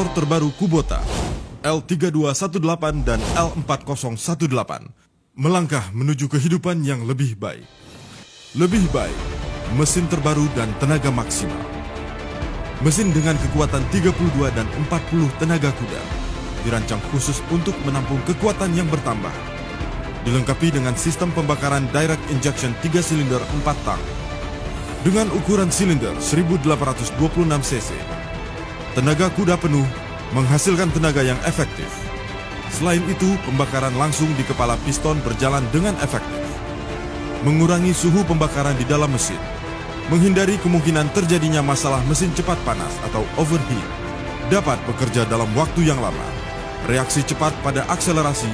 traktor terbaru Kubota L3218 dan L4018 melangkah menuju kehidupan yang lebih baik. Lebih baik, mesin terbaru dan tenaga maksimal. Mesin dengan kekuatan 32 dan 40 tenaga kuda dirancang khusus untuk menampung kekuatan yang bertambah. Dilengkapi dengan sistem pembakaran direct injection 3 silinder 4 tang dengan ukuran silinder 1826 cc. Tenaga kuda penuh menghasilkan tenaga yang efektif. Selain itu, pembakaran langsung di kepala piston berjalan dengan efektif, mengurangi suhu pembakaran di dalam mesin, menghindari kemungkinan terjadinya masalah mesin cepat panas atau overheat. Dapat bekerja dalam waktu yang lama, reaksi cepat pada akselerasi,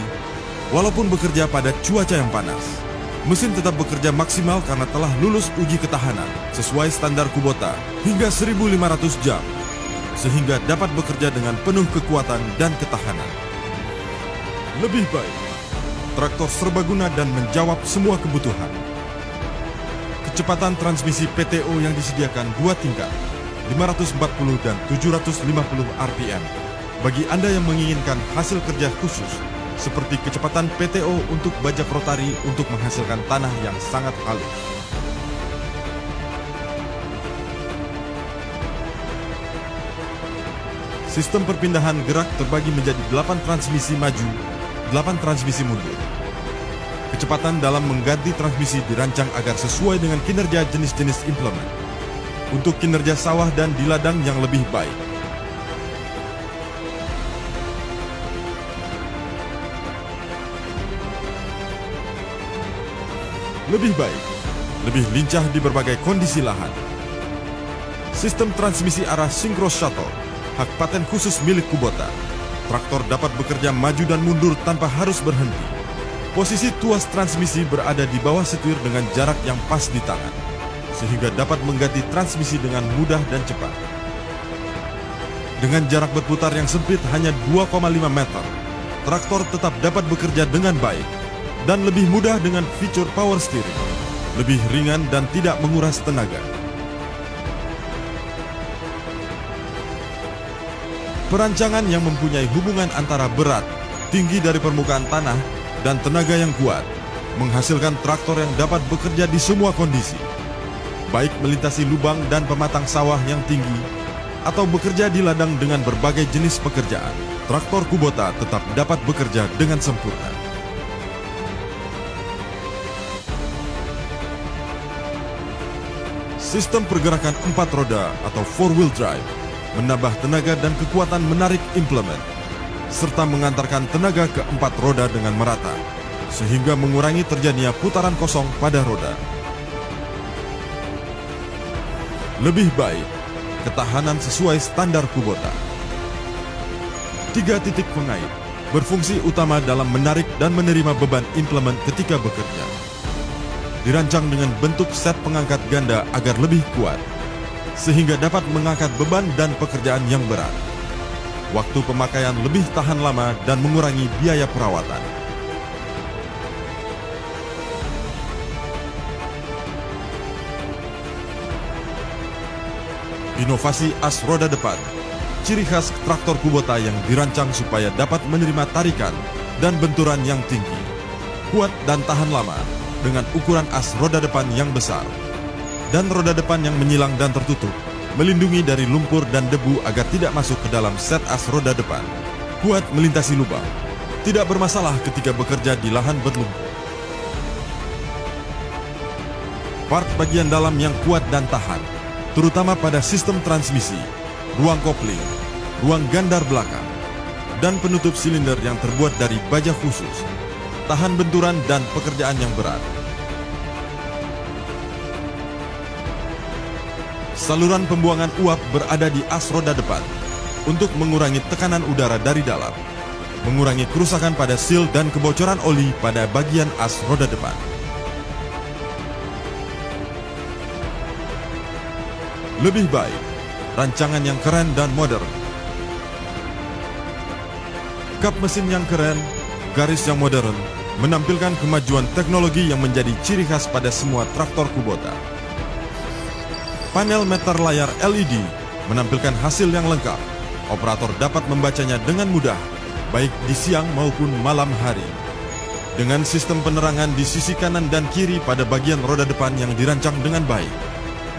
walaupun bekerja pada cuaca yang panas. Mesin tetap bekerja maksimal karena telah lulus uji ketahanan sesuai standar Kubota hingga 1500 jam, sehingga dapat bekerja dengan penuh kekuatan dan ketahanan. Lebih baik, traktor serbaguna dan menjawab semua kebutuhan. Kecepatan transmisi PTO yang disediakan 2 tingkat, 540 dan 750 RPM. Bagi Anda yang menginginkan hasil kerja khusus, seperti kecepatan PTO untuk bajak rotari untuk menghasilkan tanah yang sangat halus. Sistem perpindahan gerak terbagi menjadi 8 transmisi maju, 8 transmisi mundur. Kecepatan dalam mengganti transmisi dirancang agar sesuai dengan kinerja jenis-jenis implemen. Untuk kinerja sawah dan di ladang yang lebih baik. Lebih baik, lebih lincah di berbagai kondisi lahan. Sistem transmisi arah Synchro Shuttle, hak paten khusus milik Kubota. Traktor dapat bekerja maju dan mundur tanpa harus berhenti. Posisi tuas transmisi berada di bawah setir dengan jarak yang pas di tangan, sehingga dapat mengganti transmisi dengan mudah dan cepat. Dengan jarak berputar yang sempit hanya 2,5 meter, traktor tetap dapat bekerja dengan baik dan lebih mudah dengan fitur power steering, lebih ringan dan tidak menguras tenaga. Perancangan yang mempunyai hubungan antara berat, tinggi dari permukaan tanah, dan tenaga yang kuat, menghasilkan traktor yang dapat bekerja di semua kondisi, baik melintasi lubang dan pematang sawah yang tinggi, atau bekerja di ladang dengan berbagai jenis pekerjaan. Traktor Kubota tetap dapat bekerja dengan sempurna. Sistem pergerakan 4 roda atau 4-wheel drive menambah tenaga dan kekuatan menarik implemen, serta mengantarkan tenaga ke 4 roda dengan merata, sehingga mengurangi terjadinya putaran kosong pada roda. Lebih baik, ketahanan sesuai standar Kubota. 3 titik pengait berfungsi utama dalam menarik dan menerima beban implemen ketika bekerja. Dirancang dengan bentuk set pengangkat ganda agar lebih kuat, sehingga dapat mengangkat beban dan pekerjaan yang berat. Waktu pemakaian lebih tahan lama dan mengurangi biaya perawatan. Inovasi as roda depan, ciri khas traktor Kubota yang dirancang supaya dapat menerima tarikan dan benturan yang tinggi, kuat dan tahan lama, dengan ukuran as roda depan yang besar, dan roda depan yang menyilang dan tertutup, melindungi dari lumpur dan debu agar tidak masuk ke dalam set as roda depan. Kuat melintasi lubang, tidak bermasalah ketika bekerja di lahan berlumpur. Part bagian dalam yang kuat dan tahan, terutama pada sistem transmisi, ruang kopling, ruang gandar belakang, dan penutup silinder yang terbuat dari baja khusus, tahan benturan dan pekerjaan yang berat. Saluran pembuangan uap berada di as roda depan untuk mengurangi tekanan udara dari dalam, mengurangi kerusakan pada seal dan kebocoran oli pada bagian as roda depan. Lebih baik, rancangan yang keren dan modern. Kap mesin yang keren, garis yang modern, menampilkan kemajuan teknologi yang menjadi ciri khas pada semua traktor Kubota. Panel meter layar LED menampilkan hasil yang lengkap, Operator dapat membacanya dengan mudah, baik di siang maupun malam hari. Dengan sistem penerangan di sisi kanan dan kiri pada bagian roda depan yang dirancang dengan baik,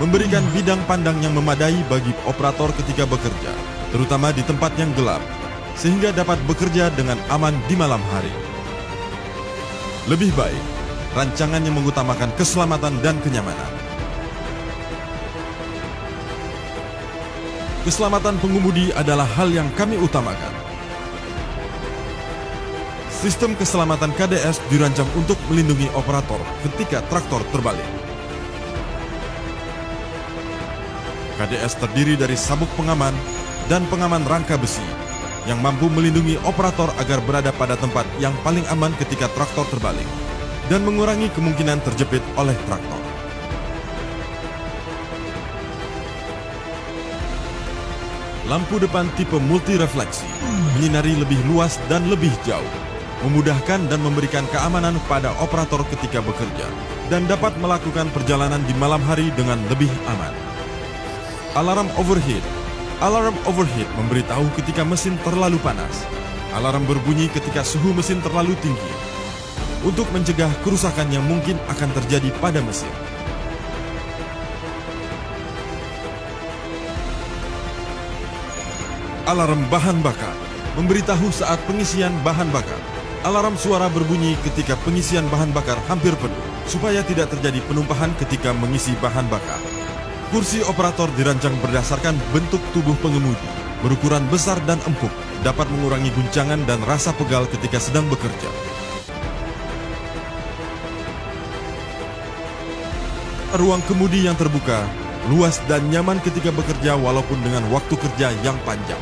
memberikan bidang pandang yang memadai bagi operator ketika bekerja, terutama di tempat yang gelap, sehingga dapat bekerja dengan aman di malam hari. Lebih baik, rancangan yang mengutamakan keselamatan dan kenyamanan. Keselamatan pengemudi adalah hal yang kami utamakan. Sistem keselamatan KDS dirancang untuk melindungi operator ketika traktor terbalik. KDS terdiri dari sabuk pengaman dan pengaman rangka besi yang mampu melindungi operator agar berada pada tempat yang paling aman ketika traktor terbalik dan mengurangi kemungkinan terjepit oleh traktor. Lampu depan tipe multirefleksi menyinari lebih luas dan lebih jauh, memudahkan dan memberikan keamanan pada operator ketika bekerja dan dapat melakukan perjalanan di malam hari dengan lebih aman. Alarm overheat. Alarm overheat memberitahu ketika mesin terlalu panas. Alarm berbunyi ketika suhu mesin terlalu tinggi untuk mencegah kerusakan yang mungkin akan terjadi pada mesin. Alarm bahan bakar memberitahu saat pengisian bahan bakar. Alarm suara berbunyi ketika pengisian bahan bakar hampir penuh, supaya tidak terjadi penumpahan ketika mengisi bahan bakar. Kursi operator dirancang berdasarkan bentuk tubuh pengemudi, berukuran besar dan empuk, dapat mengurangi guncangan dan rasa pegal ketika sedang bekerja. Ruang kemudi yang terbuka, luas dan nyaman ketika bekerja walaupun dengan waktu kerja yang panjang.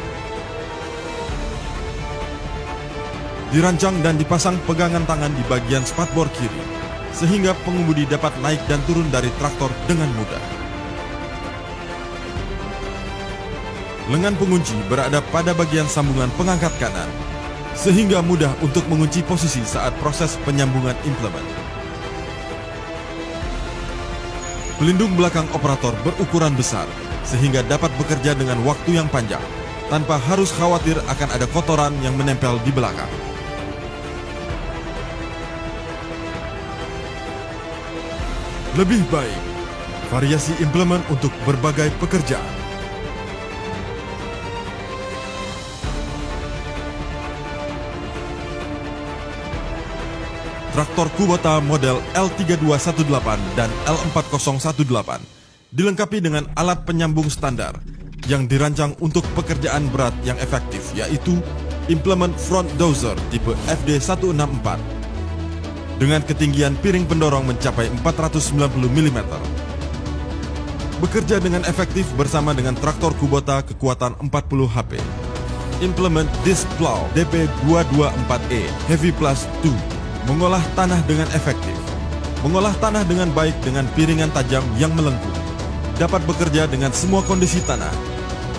Dirancang dan dipasang pegangan tangan di bagian spakbor kiri, sehingga pengemudi dapat naik dan turun dari traktor dengan mudah. Lengan pengunci berada pada bagian sambungan pengangkat kanan, sehingga mudah untuk mengunci posisi saat proses penyambungan implemen. Pelindung belakang operator berukuran besar, sehingga dapat bekerja dengan waktu yang panjang, tanpa harus khawatir akan ada kotoran yang menempel di belakang. Lebih baik, variasi implemen untuk berbagai pekerjaan. Traktor Kubota model L3218 dan L4018 dilengkapi dengan alat penyambung standar yang dirancang untuk pekerjaan berat yang efektif, yaitu implemen front dozer tipe FD164 dengan ketinggian piring pendorong mencapai 490 mm. Bekerja dengan efektif bersama dengan traktor Kubota kekuatan 40 HP. Implemen disc plow DP224E Heavy Plus 2 mengolah tanah dengan efektif. Mengolah tanah dengan baik dengan piringan tajam yang melengkung. Dapat bekerja dengan semua kondisi tanah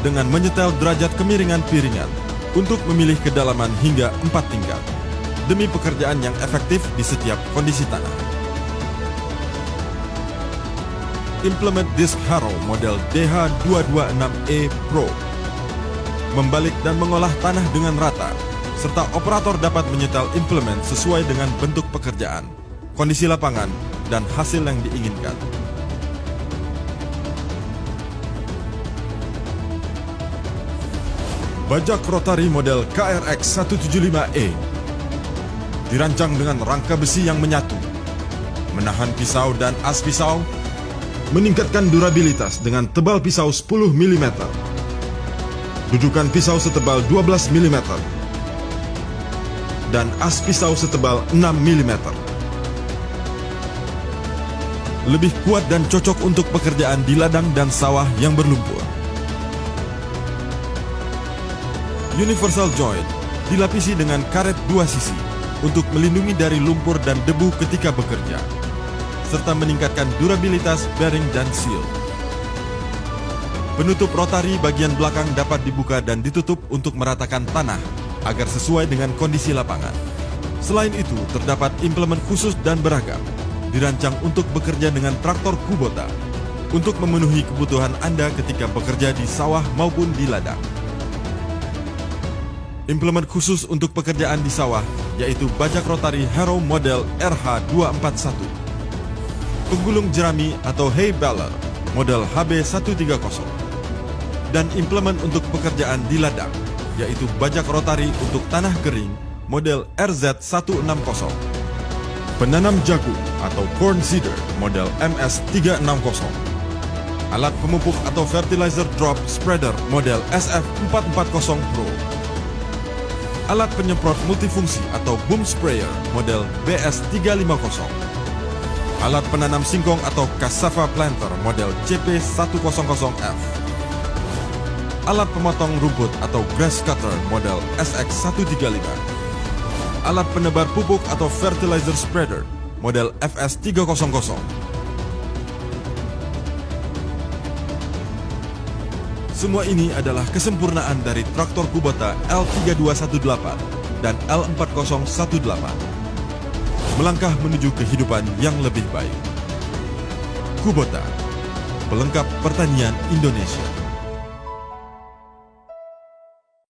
dengan menyetel derajat kemiringan piringan untuk memilih kedalaman hingga 4 tingkat demi pekerjaan yang efektif di setiap kondisi tanah. Implement disc harrow model DH226E Pro membalik dan mengolah tanah dengan rata, serta operator dapat menyetel implemen sesuai dengan bentuk pekerjaan, kondisi lapangan, dan hasil yang diinginkan. Bajak rotari model KRX 175E dirancang dengan rangka besi yang menyatu, menahan pisau dan as pisau, meningkatkan durabilitas dengan tebal pisau 10 mm, dudukan pisau setebal 12 mm, dan as pisau setebal 6 mm. Lebih kuat dan cocok untuk pekerjaan di ladang dan sawah yang berlumpur. Universal joint dilapisi dengan karet 2 sisi untuk melindungi dari lumpur dan debu ketika bekerja, serta meningkatkan durabilitas bearing dan seal. Penutup rotari bagian belakang dapat dibuka dan ditutup untuk meratakan tanah agar sesuai dengan kondisi lapangan. Selain itu, terdapat implemen khusus dan beragam, dirancang untuk bekerja dengan traktor Kubota, untuk memenuhi kebutuhan Anda ketika bekerja di sawah maupun di ladang. Implemen khusus untuk pekerjaan di sawah, yaitu bajak rotari Hero model RH241. Penggulung jerami atau hay baler model HB130. Dan implemen untuk pekerjaan di ladang, yaitu bajak rotari untuk tanah kering model RZ160. Penanam jagung atau corn seeder model MS360. Alat pemupuk atau fertilizer drop spreader model SF440 Pro. Alat penyemprot multifungsi atau boom sprayer model BS350. Alat penanam singkong atau cassava planter model CP100F. Alat pemotong rumput atau grass cutter model SX135. Alat penebar pupuk atau fertilizer spreader model FS300. Semua ini adalah kesempurnaan dari traktor Kubota L3218 dan L4018. Melangkah menuju kehidupan yang lebih baik. Kubota, pelengkap pertanian Indonesia.